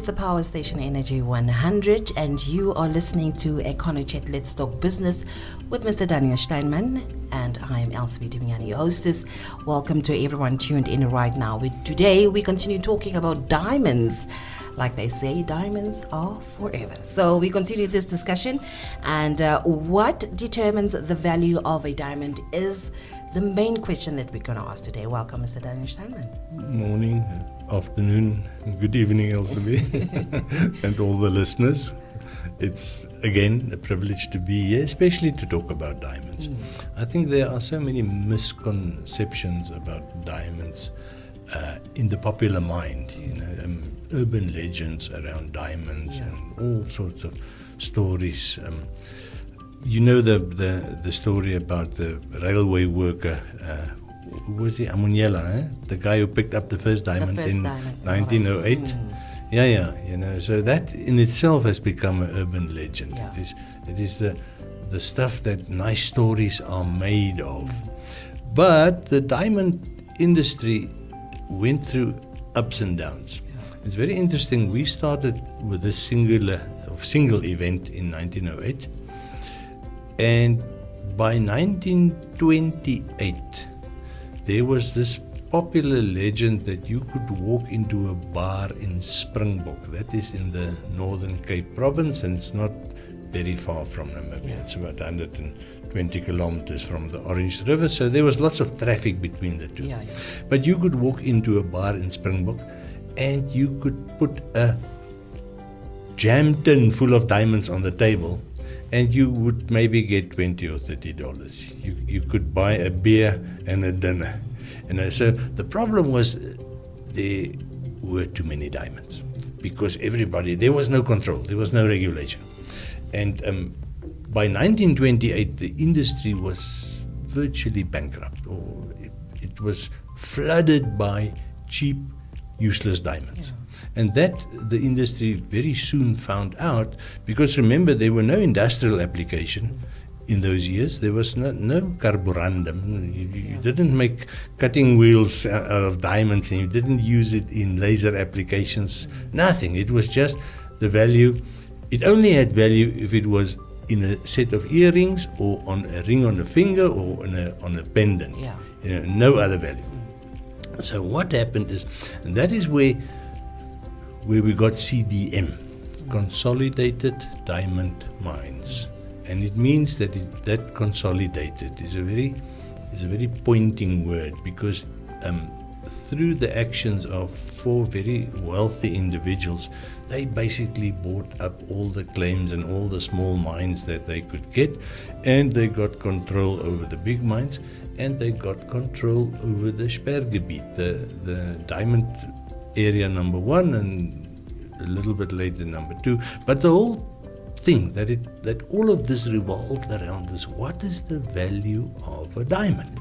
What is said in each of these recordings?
is the Power Station Energy 100, and you are listening to Econo Chat Let's Talk Business with Mr. Daniel Steinman, and I am Elsie Dimiani, your hostess. Welcome to everyone tuned in right now. Today, we continue talking about diamonds. Like they say, diamonds are forever. So we continue this discussion, and what determines the value of a diamond is the main question that we're going to ask today. Welcome, Mr. Daniel Steinman. Morning, afternoon, good evening, Elsie, and all the listeners. It's, again, a privilege to be here, especially to talk about diamonds. I think there are so many misconceptions about diamonds in the popular mind, urban legends around diamonds and all sorts of stories. You know the story about the railway worker, who was he? Amuniela, the guy who picked up the first diamond in 1908. So that in itself has become an urban legend. Yeah. It is the stuff that nice stories are made of. But the diamond industry went through ups and downs. It's very interesting. We started with a single event in 1908, and by 1928 there was this popular legend that you could walk into a bar in Springbok, that is in the Northern Cape province, and it's not very far from Namibia. It's about 120 kilometers from the Orange River, so there was lots of traffic between the two. But you could walk into a bar in Springbok and you could put a jam tin full of diamonds on the table, and you would maybe get $20 or $30. You could buy a beer and a dinner. So the problem was there were too many diamonds because there was no control, there was no regulation. And by 1928, the industry was virtually bankrupt, or it was flooded by cheap, useless diamonds. And that the industry very soon found out, because remember, there were no industrial application in those years. There was no carborundum. You didn't make cutting wheels out of diamonds, and you didn't use it in laser applications. Nothing. It was just the value. It only had value if it was in a set of earrings or on a ring on a finger or on a pendant. No other value. So what happened is, and that is where we got CDM, Consolidated Diamond Mines, and it means that consolidated is a very pointing word, because through the actions of four very wealthy individuals, they basically bought up all the claims and all the small mines that they could get, and they got control over the big mines, and they got control over the Sperrgebiet, the diamond area number 1, and a little bit later number 2. But the whole thing that all of this revolved around was, what is the value of a diamond?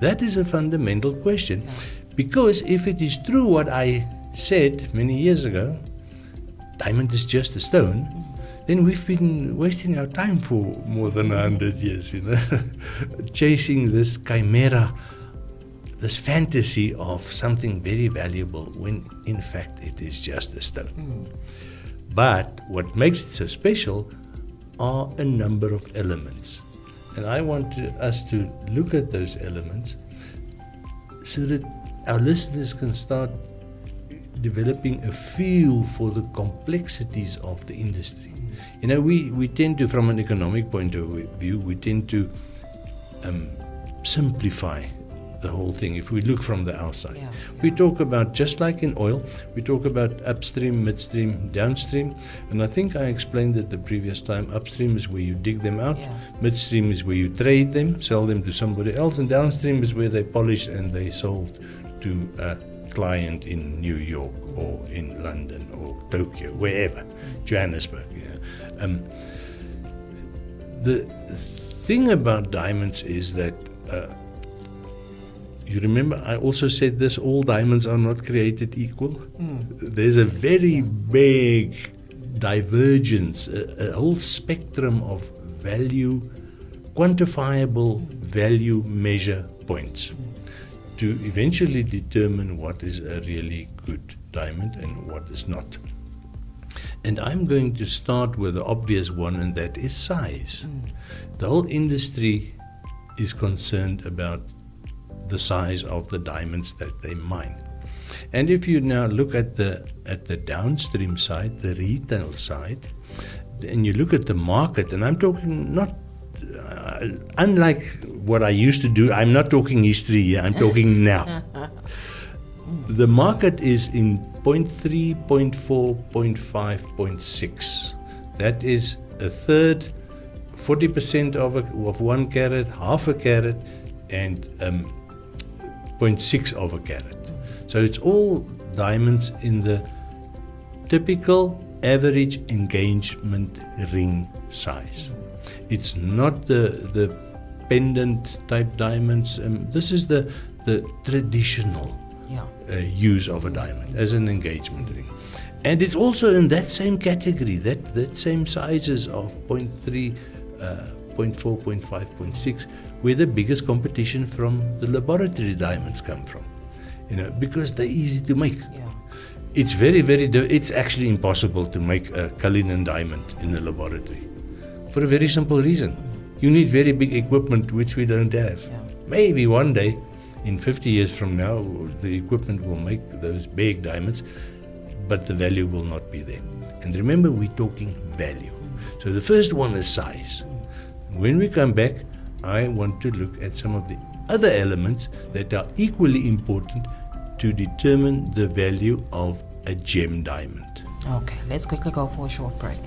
That is a fundamental question, because if it is true what I said many years ago, diamond is just a stone, then we've been wasting our time for more than 100 years, chasing this chimera, this fantasy of something very valuable, when in fact it is just a stone. But what makes it so special are a number of elements. And I want us to look at those elements so that our listeners can start developing a feel for the complexities of the industry. We tend to, from an economic point of view, we tend to simplify the whole thing. If we look from the outside, we talk about, just like in oil, we talk about upstream, midstream, downstream. And I think I explained it the previous time. Upstream is where you dig them out. Midstream is where you trade them, sell them to somebody else. And downstream is where they polish and they sold to a client in New York or in London or Tokyo, wherever, Johannesburg. The thing about diamonds is that you remember I also said this, all diamonds are not created equal. There's a very big divergence, a whole spectrum of value, quantifiable value measure points to eventually determine what is a really good diamond and what is not. And I'm going to start with the obvious one, and that is size. The whole industry is concerned about the size of the diamonds that they mine. And if you now look at the downstream side, the retail side, and you look at the market, and I'm talking not unlike what I used to do, I'm not talking history here, I'm talking now. The market is in 0.3, 0.4, 0.5, 0.6. That is a third, 40% of 1 carat, half a carat, and 0.6 of a carat. So it's all diamonds in the typical average engagement ring size. It's not the pendant type diamonds. This is the traditional use of a diamond as an engagement ring. And it's also in that same category, that same sizes of 0.3, 0.4, 0.5, 0.6, where the biggest competition from the laboratory diamonds come from. Because they're easy to make. It's it's actually impossible to make a Cullinan diamond in a laboratory for a very simple reason. You need very big equipment, which we don't have. Maybe one day, in 50 years from now, the equipment will make those big diamonds, but the value will not be there. And remember, we're talking value. So the first one is size. When we come back, I want to look at some of the other elements that are equally important to determine the value of a gem diamond. Okay, let's quickly go for a short break.